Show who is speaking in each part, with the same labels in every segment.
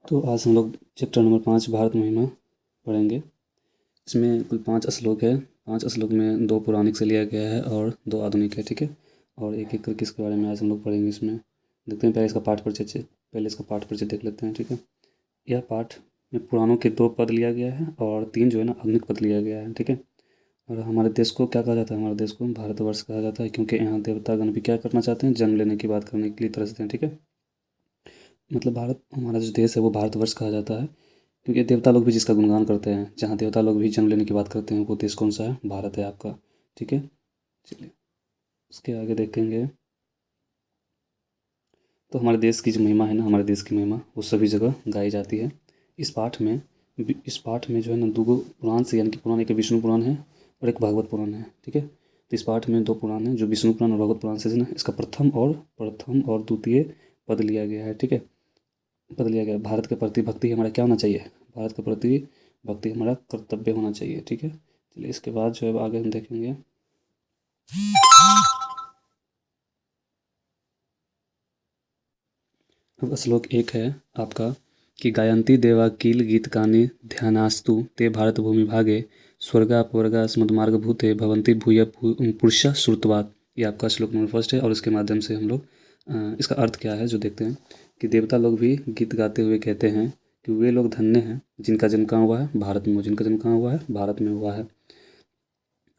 Speaker 1: तो आज हम लोग चैप्टर नंबर 5 भारत महिमा पढ़ेंगे। इसमें कुल 5 श्लोक है। 5 श्लोक में 2 पौराणिक से लिया गया है और 2 आधुनिक है, ठीक है। और एक एक करके इसके बारे में आज हम लोग पढ़ेंगे। इसमें देखते हैं, पहले इसका पाठ परिचय देख लेते हैं, ठीक है। यह पाठ में पुराणों के 2 पद लिया गया है और 3 जो है ना आधुनिक पद लिया गया है, ठीक है। और हमारे देश को क्या कहा जाता है? हमारे देश को भारतवर्ष कहा जाता है, क्योंकि यहाँ देवतागण भी क्या करना चाहते हैं? जन्म लेने की बात करने के लिए तरसते हैं, ठीक है। मतलब भारत, हमारा जो देश है वो भारतवर्ष कहा जाता है, क्योंकि देवता लोग भी जिसका गुणगान करते हैं, जहाँ देवता लोग भी जन्म लेने की बात करते हैं, वो देश कौन सा है? भारत है आपका, ठीक है। चलिए उसके आगे देखेंगे। तो हमारे देश की जो महिमा है ना, हमारे देश की महिमा वो सभी जगह गाई जाती है। इस पाठ में जो है ना 2 पुराण से, यानी कि पुराण, एक विष्णु पुराण है और एक भागवत पुराण है, ठीक है। तो इस पाठ में 2 पुराण हैं, जो विष्णु पुराण और भागवत पुराण से जो है ना, इसका प्रथम और द्वितीय पद लिया गया है, ठीक है। पद लिया गया। भारत के प्रति भक्ति हमारा क्या होना चाहिए? भारत के प्रति भक्ति हमारा कर्तव्य होना चाहिए, ठीक है। चलिए इसके बाद जो है आगे हम देखेंगे। अब श्लोक 1 है आपका कि गायन्ति देवा किल गीतकानि ध्यानास्तु ते भारत भूमि भागे स्वर्गापवर्गास्मद्मार्ग भूते भवन्ति भूय पुरुषः श्रुतवात्। ये आपका श्लोक नंबर 1 है और इसके माध्यम से हम लोग इसका अर्थ क्या है जो देखते हैं कि देवता लोग भी गीत गाते हुए कहते हैं कि वे लोग धन्य हैं जिनका जन्म कहाँ हुआ है? भारत में। जिनका जन्म कहाँ हुआ है? भारत में हुआ है।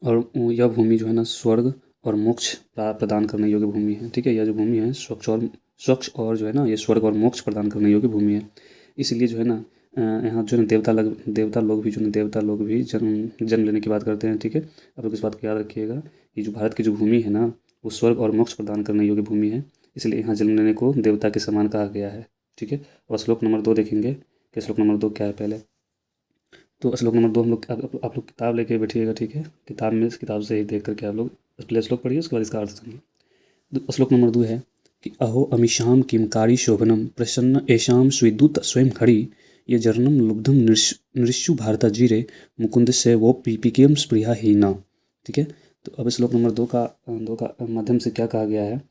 Speaker 1: और यह भूमि जो है ना स्वर्ग और मोक्ष प्रदान करने योग्य भूमि है, ठीक है। यह जो भूमि है स्वच्छ और जो है ना ये स्वर्ग और मोक्ष प्रदान करने योग्य भूमि है। इसलिए जो है ना यहाँ जो है ना देवता लोग भी जन्म लेने की बात करते हैं, ठीक है। आप लोग इस बात को याद रखिएगा। ये जो भारत की जो भूमि है ना, वो स्वर्ग और मोक्ष प्रदान करने योग्य भूमि है, इसलिए यहाँ जन्म लेने को देवता के समान कहा गया है, ठीक है। और श्लोक नंबर 2 देखेंगे कि श्लोक नंबर 2 क्या है पहले। तो श्लोक नंबर 2 हम लोग, आप लोग किताब लेके बैठिएगा, ठीक है। किताब में, इस किताब से ही देख करके आप लोग पहले श्लोक पढ़िए, उसके बाद इसका अर्थ समझिए। तो श्लोक नंबर 2 है कि अहो अमीषाम किमकारी शोभनम प्रसन्न ऐशाम स्विदूत स्वयं खड़ी ये जर्नम लुब्धम नृष्यु भारता जीरे मुकुंद से वो पीपिकियम स्पृहा हीना, ठीक है। तो अब श्लोक नंबर 2 का माध्यम से क्या कहा गया है?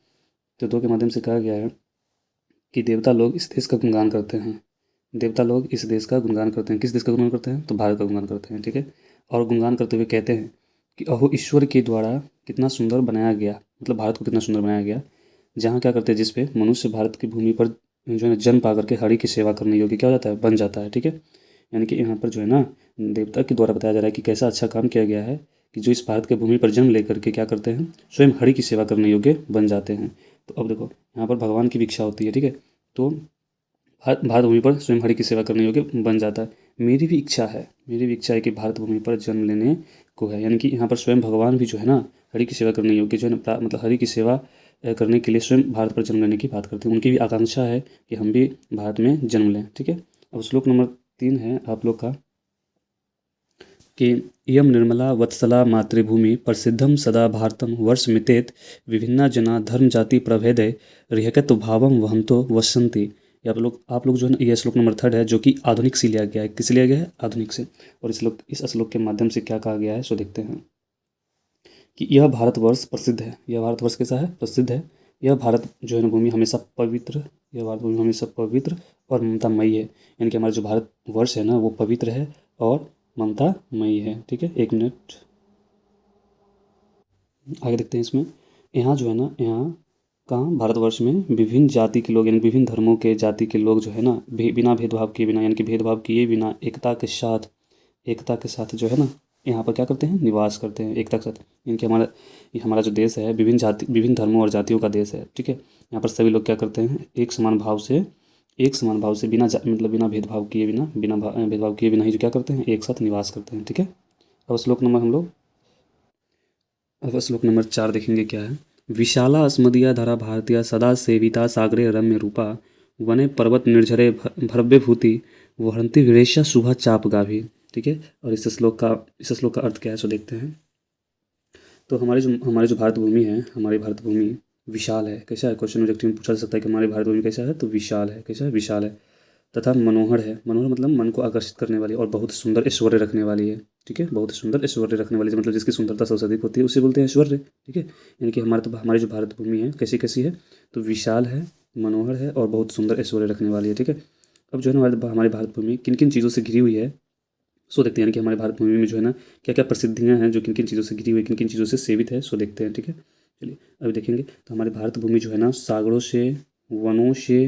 Speaker 1: तो 2 के माध्यम से कहा गया है कि देवता लोग इस देश का गुणगान करते हैं। देवता लोग इस देश का गुणगान करते हैं। किस देश का गुणगान करते हैं? तो भारत का गुणगान करते हैं, ठीक है। और गुणगान करते हुए कहते हैं कि अहो ईश्वर के द्वारा कितना सुंदर बनाया गया, मतलब भारत को कितना सुंदर बनाया गया, जहाँ क्या करते हैं, जिस पे मनुष्य भारत की भूमि पर जो है ना जन्म पा करके हरि की सेवा करने योग्य क्या हो जाता है? बन जाता है, ठीक है। यानी कि यहाँ पर जो है ना देवता के द्वारा बताया जा रहा है कि कैसा अच्छा काम किया गया है कि जो इस भारत के भूमि पर जन्म लेकर के क्या करते हैं? स्वयं हरि की सेवा करने योग्य बन जाते हैं। तो अब देखो, यहाँ पर भगवान की भी इच्छा होती है, ठीक है। तो भारत भूमि पर स्वयं हरि की सेवा करने योग्य बन जाता है। मेरी भी इच्छा है कि भारत भूमि पर जन्म लेने को है, यानी कि यहाँ पर स्वयं भगवान भी जो है ना हरि की सेवा करने योग्य जो है ना, मतलब हरि की सेवा करने के लिए स्वयं भारत पर जन्म लेने की बात करते हैं। उनकी भी आकांक्षा है कि हम भी भारत में जन्म लें, ठीक है। अब श्लोक नंबर 3 है आप लोग का कि इयं निर्मला वत्सला मातृभूमि प्रसिद्धं सदा भारतं वर्षमितेत विभिन्ना जना धर्म जाति प्रभेदे रिहकत भावं वहंतो वसंती। ये आप लोग जो है ना, ये श्लोक नंबर 3 है, जो कि आधुनिक से लिया गया है। किस लिया गया है? आधुनिक से। और इस श्लोक के माध्यम से क्या कहा गया है सो देखते हैं कि यह भारतवर्ष प्रसिद्ध है। यह भारतवर्ष कैसा है? प्रसिद्ध है। यह भारत जो है ना भूमि हमेशा पवित्र, यह भारत भूमि हमेशा पवित्र और ममतामयी है। यानी कि हमारा जो भारतवर्ष है ना वो पवित्र है और ममतामयी है, ठीक है। 1 मिनट आगे देखते हैं इसमें। यहाँ जो है ना, यहाँ कहाँ? भारतवर्ष में विभिन्न जाति के लोग, यानी विभिन्न धर्मों के जाति के लोग जो है ना बिना भेदभाव किए बिना, यानी कि भेदभाव किए बिना एकता के साथ जो है ना यहाँ पर क्या करते हैं? निवास करते हैं एकता के साथ। यानी कि हमारा जो देश है विभिन्न धर्मों और जातियों का देश है, ठीक है। यहाँ पर सभी लोग क्या करते हैं? एक समान भाव से बिना भेदभाव किए बिना ही जो क्या करते हैं? एक साथ निवास करते हैं, ठीक है। अब श्लोक नंबर 4 देखेंगे क्या है। विशाला अस्मदीया धरा भारतीय सदा सेविता सागरे रम्य रूपा वने पर्वत निर्झरे भव्य भूति वहंती वीरेशा शुभा चाप गाभी, ठीक है। और इस श्लोक का अर्थ क्या है सो देखते हैं। तो हमारी जो भारत भूमि है, हमारी भारत भूमि विशाल है। कैसा है? क्वेश्चन ऑब्जेक्टिव में पूछा जा सकता है कि हमारी भारत भूमि कैसा है? तो विशाल है। कैसा है? विशाल है। तथा मनोहर है। मनोहर मतलब मन को आकर्षित करने वाली और बहुत सुंदर ऐश्वर्य रखने वाली है, ठीक है। बहुत सुंदर ऐश्वर्य रखने वाली, मतलब जिसकी सुंदरता सबसे अधिक होती है उसे बोलते हैं ऐश्वर्य, ठीक है। यानी कि हमारी जो भारत भूमि है कैसी कैसी है? तो विशाल है, मनोहर है और बहुत सुंदर ऐश्वर्य रखने वाली है, ठीक है। अब जो है ना हमारे भारत भूमि किन किन चीज़ों से घिरी हुई है सो देखते हैं, यानी कि हमारे भारत भूमि में जो है ना क्या क्या प्रसिद्धियाँ हैं जो किन किन चीज़ों से घिरी हुई किन किन चीज़ों से सेवित है, सो देखते हैं। ठीक है, चलिए अभी देखेंगे। तो हमारी भारत भूमि जो है ना सागरों से, वनों से,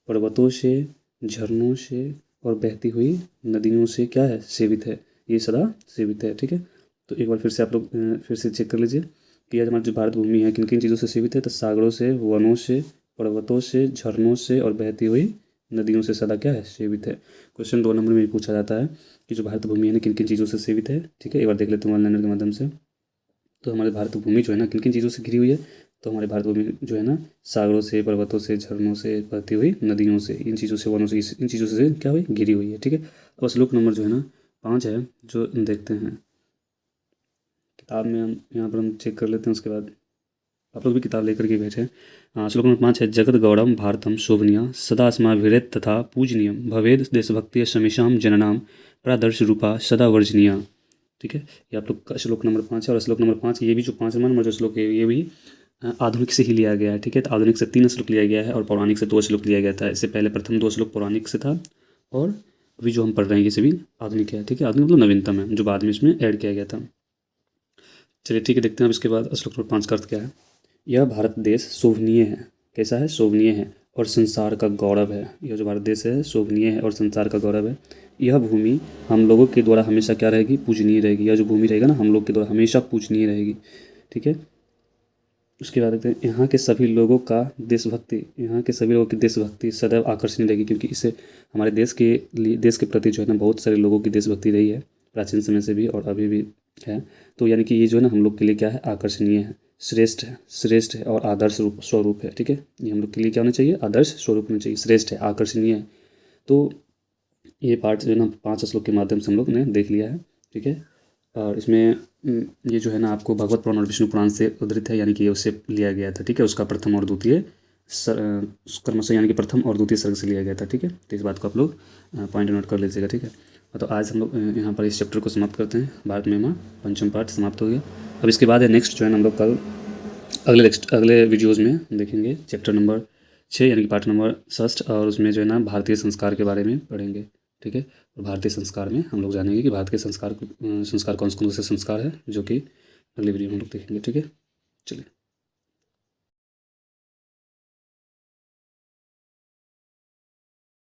Speaker 1: पर्वतों से, झरनों से और बहती हुई नदियों से क्या है, सेवित है, ये सदा सेवित है। ठीक है, तो एक बार फिर से आप लोग फिर से चेक कर लीजिए कि आज हमारी जो भारत भूमि है किन किन चीज़ों से सेवित है। तो सागरों से, वनों से, पर्वतों से, झरनों से और बहती हुई नदियों से सदा क्या है, सेवित है। क्वेश्चन 2 नंबर में भी पूछा जाता है कि जो भारत भूमि है ना किन किन चीज़ों से सेवित है। ठीक है, एक बार देख लेते हैं ऑनलाइन के माध्यम से। तो हमारे भारत भूमि जो है ना किन किन चीज़ों से घिरी हुई है। तो हमारे भारत भूमि जो है ना सागरों से, पर्वतों से, झरनों से, बहती हुई नदियों से, इन चीज़ों से, वनों से, इन चीज़ों से क्या हुई, घिरी हुई है। ठीक है, अब श्लोक नंबर जो है ना 5 है जो देखते हैं किताब में, हम यहाँ पर हम चेक कर लेते हैं, उसके बाद आप लोग भी किताब लेकर के बैठे। श्लोक नंबर 5 है, जगत गौड़म भारतम शोभनीय सदा अस्माभिरेत तथा पूजनीयम भवेद देशभक्ति शमीशाम जननाम प्रादर्श रूपा सदा वर्जनीय। ठीक है, ये आप लोग का श्लोक नंबर 5 है। और श्लोक नंबर 5 ये भी जो 5 नंबर जो श्लोक है ये भी आधुनिक से ही लिया गया है। ठीक है, तो आधुनिक से 3 श्लोक लिया गया है और पौराणिक से 2 श्लोक लिया गया था। इससे पहले प्रथम 2 श्लोक पौराणिक से था और अभी जो हम पढ़ रहे हैं ये सभी आधुनिक है। ठीक है, आधुनिक मतलब नवीनतम है जो बाद में इसमें ऐड किया गया था। चलिए ठीक है, देखते हैं अब इसके बाद श्लोक नंबर 5 का अर्थ क्या है। यह भारत देश शोभनीय है, कैसा है, शोभनीय है और संसार का गौरव है। यह जो भारत देश है शोभनीय है और संसार का गौरव है। यह भूमि हम लोगों के द्वारा हमेशा क्या रहेगी, पूजनीय रहेगी। यह जो भूमि रहेगा ना हम लोग के द्वारा हमेशा पूजनीय रहेगी। ठीक है, उसके बाद देखते हैं, यहाँ के सभी लोगों का देशभक्ति, यहाँ के सभी लोगों की देशभक्ति सदैव आकर्षणीय रहेगी, क्योंकि इससे हमारे देश के लिए, देश के प्रति जो है ना बहुत सारे लोगों की देशभक्ति रही है प्राचीन समय से भी और अभी भी है। तो यानी कि ये जो है ना हम लोग के लिए क्या है, आकर्षणीय है, श्रेष्ठ है और आदर्श रूप स्वरूप है। ठीक है, ये हम लोग के लिए क्या होना चाहिए, आदर्श स्वरूप होना चाहिए, श्रेष्ठ है, आकर्षणीय है। तो ये पार्ट जो है ना 5 श्लोक के माध्यम से हम लोग ने देख लिया है। ठीक है, और इसमें ये जो है ना आपको भगवत पुराण और विष्णु पुराण से उद्धृत है, यानी कि ये उससे लिया गया था। ठीक है, उसका प्रथम और द्वितीय क्रमशः यानी कि प्रथम और द्वितीय सर्ग से लिया गया था। ठीक है, तो इस बात को आप लोग पॉइंट नोट कर लीजिएगा। ठीक है, तो आज हम लोग यहाँ पर इस चैप्टर को समाप्त करते हैं। भारत महिमा पंचम पाठ समाप्त हो गया। अब इसके बाद है नेक्स्ट जो है ना हम लोग कल अगले वीडियोज़ में देखेंगे चैप्टर नंबर 6 यानी कि पाठ नंबर 6, और उसमें जो है ना भारतीय संस्कार के बारे में पढ़ेंगे। ठीक है, और भारतीय संस्कार में हम लोग जानेंगे कि भारत के संस्कार कौन कौन से संस्कार है जो कि अगले वीडियो में हम लोग देखेंगे। ठीक है, चलिए।